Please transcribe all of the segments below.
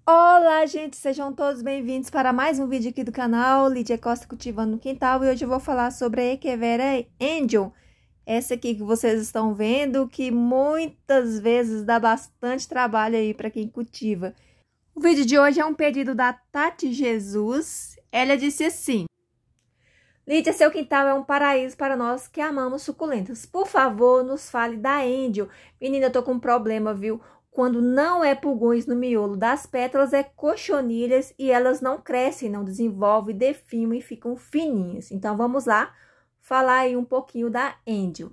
Olá, gente! Sejam todos bem-vindos para mais um vídeo aqui do canal Lídia Costa Cultivando no Quintal. E hoje eu vou falar sobre a Echeveria Angel. Essa aqui que vocês estão vendo, que muitas vezes dá bastante trabalho aí para quem cultiva. O vídeo de hoje é um pedido da Tati Jesus. Ela disse assim: Lídia, seu quintal é um paraíso para nós que amamos suculentas. Por favor, nos fale da Angel. Menina, eu tô com um problema, viu? Quando não é pulgões no miolo das pétalas, é cochonilhas e elas não crescem, não desenvolvem, definham e ficam fininhas. Então, vamos lá falar aí um pouquinho da Angel.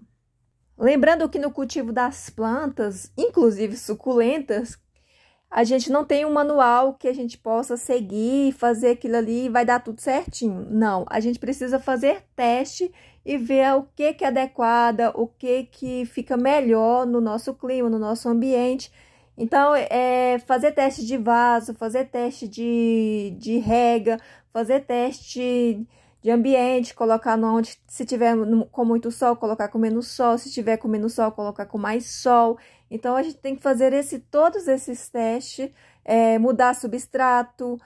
Lembrando que no cultivo das plantas, inclusive suculentas, a gente não tem um manual que a gente possa seguir, fazer aquilo ali e vai dar tudo certinho. Não, a gente precisa fazer teste e ver o que é adequado, o que fica melhor no nosso clima, no nosso ambiente. Então, fazer teste de vaso, fazer teste de rega, fazer teste de ambiente, colocar onde, se tiver com muito sol, colocar com menos sol, se tiver com menos sol, colocar com mais sol. Então, a gente tem que fazer todos esses testes, mudar substrato,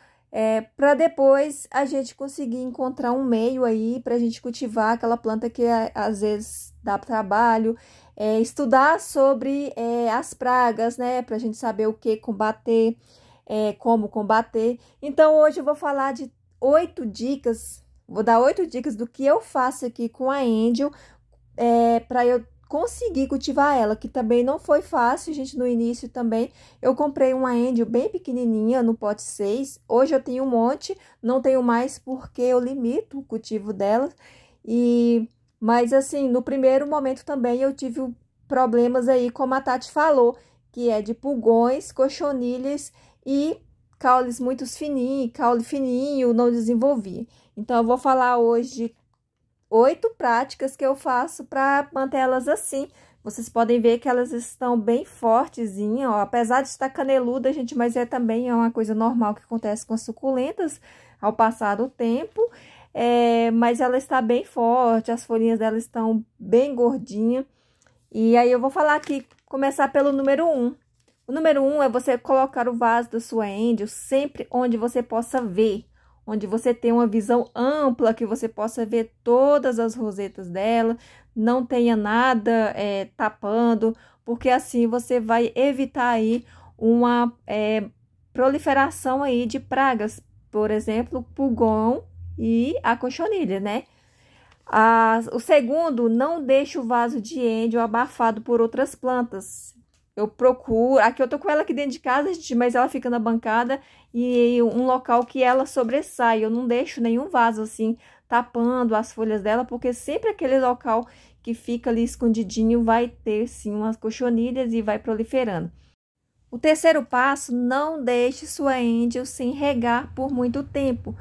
para depois a gente conseguir encontrar um meio aí para a gente cultivar aquela planta que às vezes dá trabalho. Estudar sobre as pragas, né, para a gente saber o que combater, como combater. Então, hoje eu vou falar de 8 dicas, vou dar 8 dicas do que eu faço aqui com a Angel, para eu conseguir cultivar ela, que também não foi fácil, gente. No início também eu comprei uma Angel bem pequenininha no pote 6, hoje eu tenho um monte, não tenho mais porque eu limito o cultivo dela, mas assim, no primeiro momento também eu tive problemas aí, como a Tati falou, que é de pulgões, cochonilhas e caules muito fininhos, caule fininho, não desenvolvi. Então eu vou falar hoje de 8 práticas que eu faço para manter elas assim. Vocês podem ver que elas estão bem fortezinhas, ó. Apesar de estar caneluda, gente, mas também é uma coisa normal que acontece com as suculentas ao passar do tempo. Mas ela está bem forte, as folhinhas dela estão bem gordinhas. E aí eu vou falar aqui, começar pelo número 1. O número 1 é você colocar o vaso da sua Angel sempre onde você possa ver, onde você tem uma visão ampla, que você possa ver todas as rosetas dela, não tenha nada tapando, porque assim você vai evitar aí uma proliferação aí de pragas, por exemplo, pulgão e a cochonilha, né? O segundo, não deixe o vaso de Angel abafado por outras plantas. Eu procuro, aqui eu tô com ela aqui dentro de casa, gente, mas ela fica na bancada e um local que ela sobressai. Eu não deixo nenhum vaso assim tapando as folhas dela, porque sempre aquele local que fica ali escondidinho vai ter sim umas cochonilhas e vai proliferando. O terceiro passo, não deixe sua Angel sem regar por muito tempo.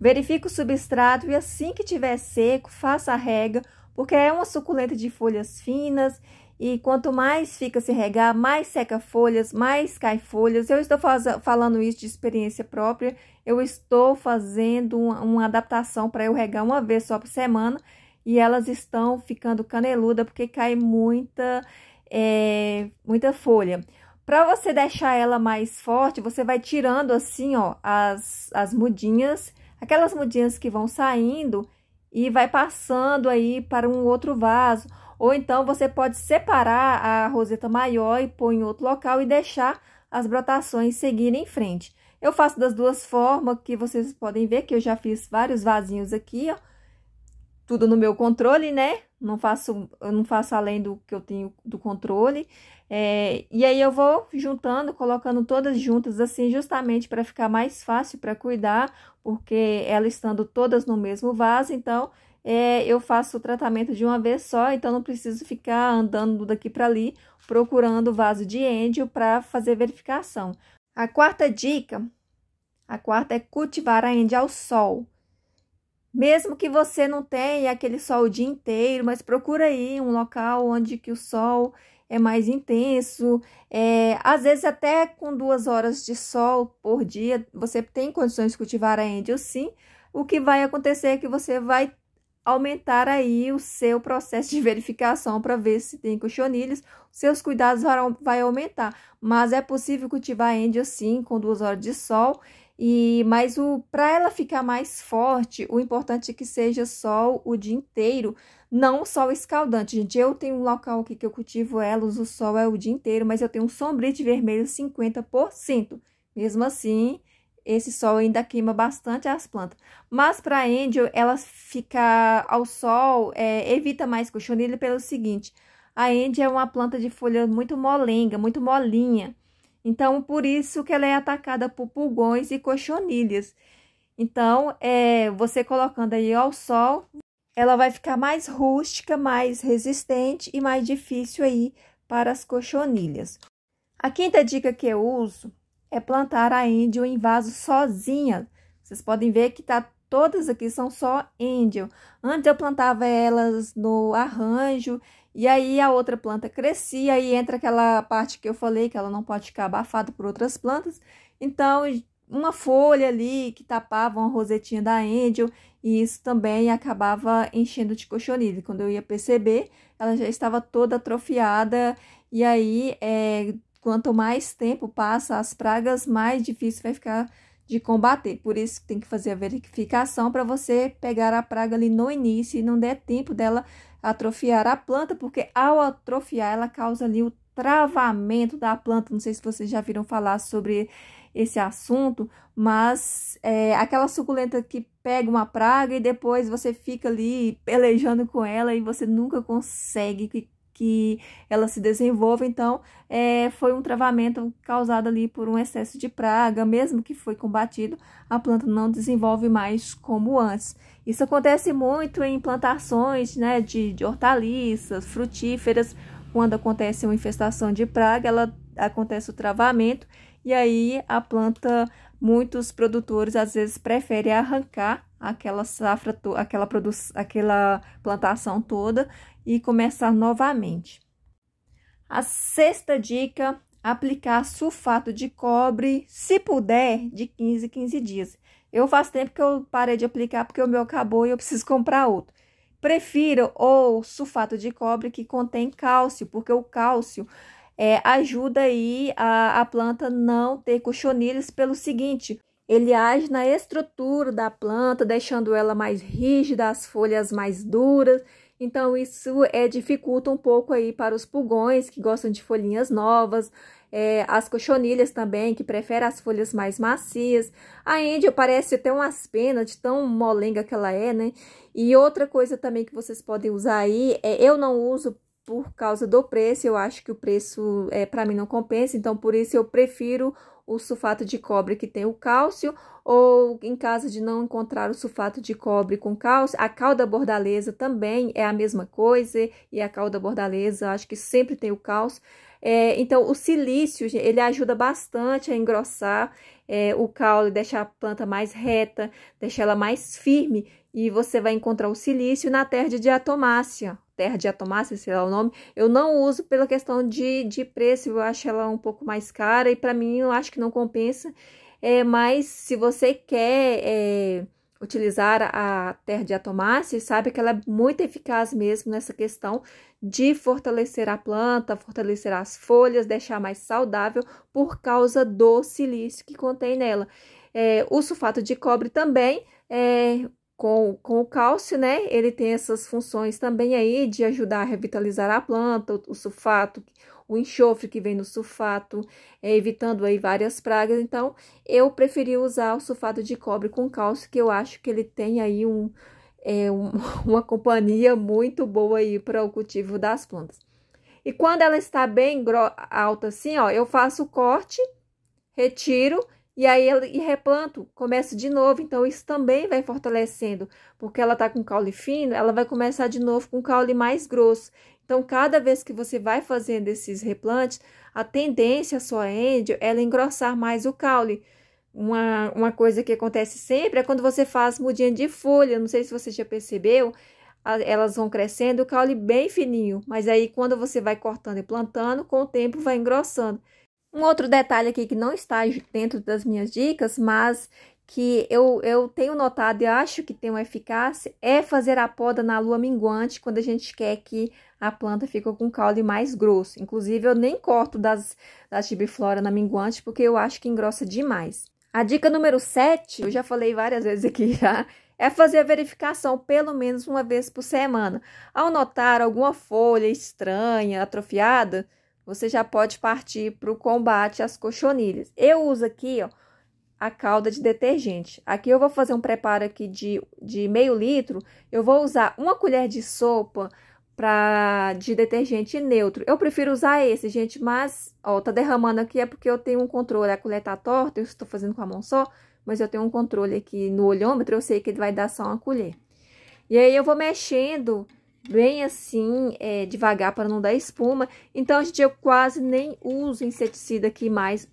Verifique o substrato e assim que tiver seco, faça a rega, porque é uma suculenta de folhas finas. E quanto mais fica sem regar, mais seca folhas, mais cai folhas. Eu estou falando isso de experiência própria. Eu estou fazendo uma adaptação para eu regar uma vez só por semana. E elas estão ficando caneluda porque cai muita folha. Para você deixar ela mais forte, você vai tirando assim, ó, as mudinhas, aquelas mudinhas que vão saindo e vai passando aí para um outro vaso. Ou então, você pode separar a roseta maior e pôr em outro local e deixar as brotações seguirem em frente. Eu faço das duas formas, que vocês podem ver que eu já fiz vários vasinhos aqui, ó. Tudo no meu controle, né? Eu não faço além do que eu tenho do controle. E aí, eu vou juntando, colocando todas juntas assim, justamente para ficar mais fácil para cuidar, porque elas estando todas no mesmo vaso, então eu faço o tratamento de uma vez só, então não preciso ficar andando daqui para ali procurando vaso de Angel para fazer verificação. A quarta dica, é cultivar a Angel ao sol. Mesmo que você não tenha aquele sol o dia inteiro, mas procura aí um local onde que o sol é mais intenso. Às vezes até com 2 horas de sol por dia, você tem condições de cultivar a Angel sim. O que vai acontecer é que você vai aumentar aí o seu processo de verificação para ver se tem cochonilhas, seus cuidados vai aumentar. Mas é possível cultivar Angel sim, com 2 horas de sol. Mas para ela ficar mais forte, o importante é que seja sol o dia inteiro, não sol escaldante. Gente, eu tenho um local aqui que eu cultivo elas, o sol é o dia inteiro, mas eu tenho um sombrite vermelho 50%. Mesmo assim, esse sol ainda queima bastante as plantas. Mas para Angel, ela ficar ao sol, evita mais cochonilha pelo seguinte: a Angel é uma planta de folha muito molenga, muito molinha. Então, por isso que ela é atacada por pulgões e cochonilhas. Então, você colocando aí ao sol, ela vai ficar mais rústica, mais resistente e mais difícil aí para as cochonilhas. A quinta dica que eu uso é plantar a Angel em vaso sozinha. Vocês podem ver que todas aqui são só Angel. Antes eu plantava elas no arranjo, e aí a outra planta crescia, e entra aquela parte que eu falei, que ela não pode ficar abafada por outras plantas. Então, uma folha ali que tapava uma rosetinha da Angel, e isso também acabava enchendo de cochonilha. Quando eu ia perceber, ela já estava toda atrofiada, e aí, quanto mais tempo passa as pragas, mais difícil vai ficar de combater. Por isso tem que fazer a verificação para você pegar a praga ali no início e não der tempo dela atrofiar a planta, porque ao atrofiar ela causa ali o travamento da planta. Não sei se vocês já viram falar sobre esse assunto, mas aquela suculenta que pega uma praga e depois você fica ali pelejando com ela e você nunca consegue que ela se desenvolva. Então, foi um travamento causado ali por um excesso de praga. Mesmo que foi combatido, a planta não desenvolve mais como antes. Isso acontece muito em plantações, né, de hortaliças, frutíferas. Quando acontece uma infestação de praga, acontece o travamento, e aí a planta, muitos produtores às vezes preferem arrancar aquela safra, aquela plantação toda e começar novamente. A sexta dica: aplicar sulfato de cobre, se puder, de 15 em 15 dias. Eu faço tempo que eu parei de aplicar porque o meu acabou e eu preciso comprar outro. Prefiro o sulfato de cobre que contém cálcio, porque o cálcio ajuda aí a planta não ter cochonilhas pelo seguinte: ele age na estrutura da planta, deixando ela mais rígida, as folhas mais duras. Então, isso dificulta um pouco aí para os pulgões, que gostam de folhinhas novas, as cochonilhas também, que preferem as folhas mais macias. A Angel parece ter umas penas de tão molenga que ela é, né? E outra coisa também que vocês podem usar aí, eu não uso por causa do preço. Eu acho que o preço, para mim, não compensa, então por isso eu prefiro o sulfato de cobre que tem o cálcio, ou em caso de não encontrar o sulfato de cobre com cálcio, a cal da bordaleza também é a mesma coisa, e a cal da bordaleza acho que sempre tem o cálcio. Então, o silício, ele ajuda bastante a engrossar o caule, deixar a planta mais reta, deixar ela mais firme, e você vai encontrar o silício na terra de diatomácea. Terra de diatomácea, sei lá o nome. Eu não uso pela questão de preço, eu acho ela um pouco mais cara, e para mim eu acho que não compensa. Mas se você quer utilizar a terra de diatomácea, sabe que ela é muito eficaz mesmo nessa questão de fortalecer a planta, fortalecer as folhas, deixar mais saudável por causa do silício que contém nela. O sulfato de cobre também, com o cálcio, né? Ele tem essas funções também aí de ajudar a revitalizar a planta, o sulfato, o enxofre que vem no sulfato, evitando aí várias pragas. Então, eu preferi usar o sulfato de cobre com cálcio, que eu acho que ele tem aí uma companhia muito boa aí para o cultivo das plantas. E quando ela está bem alta assim, ó, eu faço o corte, retiro, e aí e replanto, começo de novo. Então, isso também vai fortalecendo, porque ela tá com caule fino, ela vai começar de novo com caule mais grosso. Então, cada vez que você vai fazendo esses replantes, a tendência, a sua Angel, ela engrossar mais o caule. Uma coisa que acontece sempre é quando você faz mudinha de folha. Não sei se você já percebeu, elas vão crescendo, o caule bem fininho. Mas aí, quando você vai cortando e plantando, com o tempo vai engrossando. Um outro detalhe aqui que não está dentro das minhas dicas, mas que eu tenho notado e acho que tem uma eficácia, é fazer a poda na lua minguante, quando a gente quer que a planta fique com o caule mais grosso. Inclusive, eu nem corto da Tibiflora na minguante, porque eu acho que engrossa demais. A dica número 7, eu já falei várias vezes aqui já, é fazer a verificação pelo menos uma vez por semana. Ao notar alguma folha estranha, atrofiada, você já pode partir para o combate às cochonilhas. Eu uso aqui, ó, a calda de detergente. Aqui eu vou fazer um preparo aqui de meio litro. Eu vou usar uma colher de sopa de detergente neutro. Eu prefiro usar esse, gente, mas, ó, tá derramando aqui é porque eu tenho um controle. A colher tá torta, eu estou fazendo com a mão só, mas eu tenho um controle aqui no olhômetro, eu sei que ele vai dar só uma colher. E aí eu vou mexendo bem assim, devagar para não dar espuma. Então, gente, eu quase nem uso inseticida aqui mais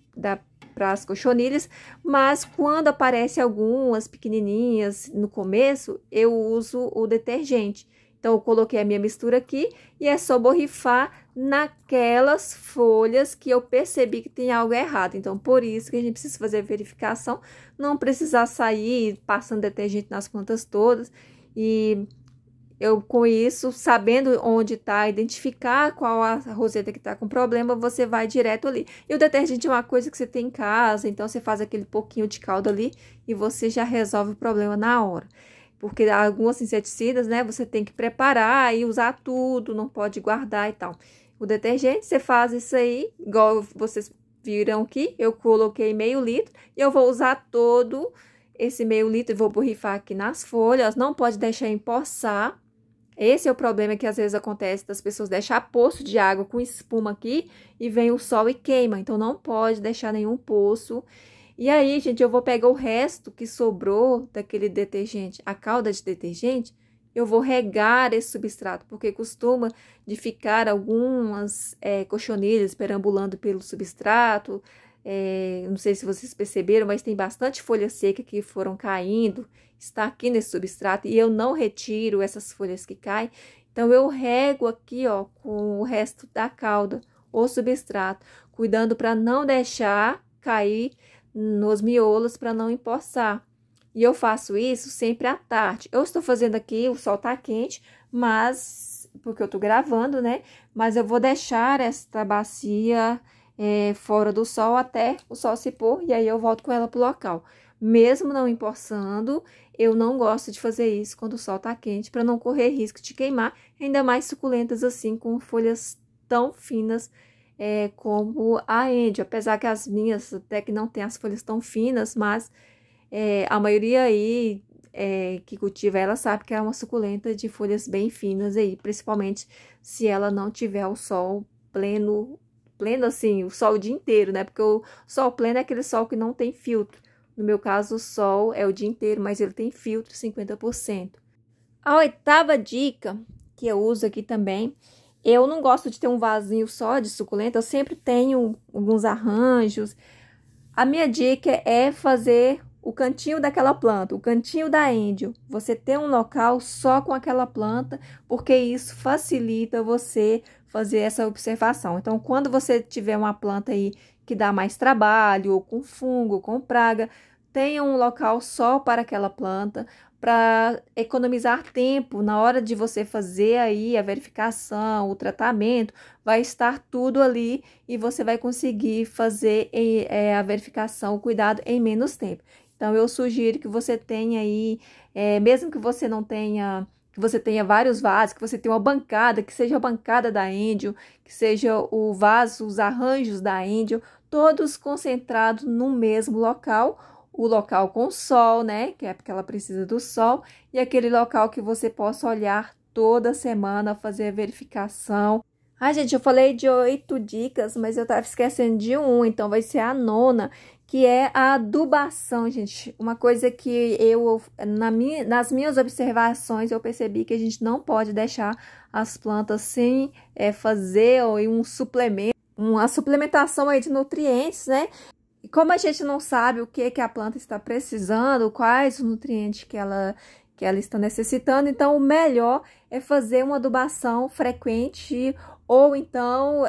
para as cochonilhas, mas quando aparece algumas pequenininhas no começo, eu uso o detergente. Então, eu coloquei a minha mistura aqui e é só borrifar naquelas folhas que eu percebi que tem algo errado. Então, por isso que a gente precisa fazer a verificação, não precisar sair passando detergente nas plantas todas. E eu, com isso, sabendo onde está, identificar qual a roseta que está com problema, você vai direto ali. E o detergente é uma coisa que você tem em casa, então você faz aquele pouquinho de calda ali e você já resolve o problema na hora. Porque alguns inseticidas, né, você tem que preparar e usar tudo, não pode guardar e tal. O detergente, você faz isso aí, igual vocês viram aqui, eu coloquei meio litro e eu vou usar todo esse meio litro e vou borrifar aqui nas folhas, não pode deixar empoçar. Esse é o problema que às vezes acontece das pessoas deixar poço de água com espuma aqui e vem o sol e queima. Então, não pode deixar nenhum poço. E aí, gente, eu vou pegar o resto que sobrou daquele detergente, a calda de detergente, eu vou regar esse substrato, porque costuma de ficar algumas cochonilhas perambulando pelo substrato. Não sei se vocês perceberam, mas tem bastante folha seca que foram caindo, está aqui nesse substrato, e eu não retiro essas folhas que caem. Então, eu rego aqui, ó, com o resto da calda, o substrato, cuidando para não deixar cair nos miolos para não empoçar. E eu faço isso sempre à tarde. Eu estou fazendo aqui, o sol tá quente, mas porque eu tô gravando, né? Mas eu vou deixar esta bacia fora do sol até o sol se pôr e aí eu volto com ela pro local. Mesmo não empoçando, eu não gosto de fazer isso quando o sol tá quente para não correr risco de queimar, ainda mais suculentas assim com folhas tão finas como a Índia, apesar que as minhas até que não tem as folhas tão finas, mas a maioria aí que cultiva ela sabe que é uma suculenta de folhas bem finas aí, principalmente se ela não tiver o sol pleno assim, o sol o dia inteiro, né? Porque o sol pleno é aquele sol que não tem filtro. No meu caso, o sol é o dia inteiro, mas ele tem filtro 50%. A oitava dica que eu uso aqui também, eu não gosto de ter um vasinho só de suculenta, eu sempre tenho alguns arranjos. A minha dica é fazer o cantinho daquela planta, o cantinho da Angel. Você ter um local só com aquela planta, porque isso facilita você fazer essa observação. Então, quando você tiver uma planta aí que dá mais trabalho, ou com fungo, com praga, tenha um local só para aquela planta, para economizar tempo na hora de você fazer aí a verificação, o tratamento, vai estar tudo ali e você vai conseguir fazer a verificação, o cuidado em menos tempo. Então, eu sugiro que você tenha aí, mesmo que você não tenha, que você tenha vários vasos, que você tenha uma bancada, que seja a bancada da Angel, que seja o vaso, os arranjos da Angel, todos concentrados no mesmo local. O local com sol, né? Que é porque ela precisa do sol. E aquele local que você possa olhar toda semana, fazer a verificação. Ah, gente, eu falei de 8 dicas, mas eu tava esquecendo de então vai ser a nona, que é a adubação, gente. Uma coisa que nas minhas observações, eu percebi que a gente não pode deixar as plantas sem fazer um suplemento, uma suplementação aí de nutrientes, né? E como a gente não sabe o que a planta está precisando, quais os nutrientes que ela está necessitando, então o melhor é fazer uma adubação frequente ou então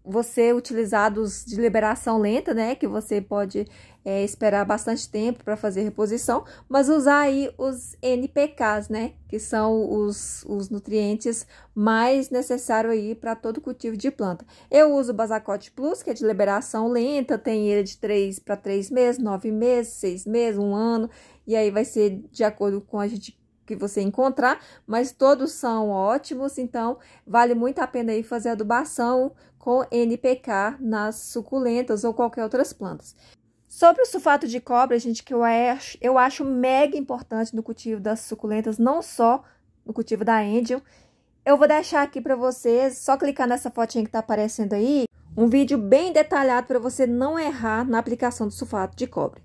você utilizar dos de liberação lenta, né, que você pode esperar bastante tempo para fazer reposição, mas usar aí os NPKs, né, que são os nutrientes mais necessários aí para todo cultivo de planta. Eu uso o Basacote Plus, que é de liberação lenta, tem ele de 3 para 3 meses, 9 meses, 6 meses, 1 ano, e aí vai ser de acordo com a gente que você encontrar, mas todos são ótimos, então vale muito a pena aí fazer adubação com NPK nas suculentas ou qualquer outras plantas. Sobre o sulfato de cobre, gente, que eu acho mega importante no cultivo das suculentas, não só no cultivo da Angel, eu vou deixar aqui para vocês, só clicar nessa fotinha que tá aparecendo aí, um vídeo bem detalhado para você não errar na aplicação do sulfato de cobre.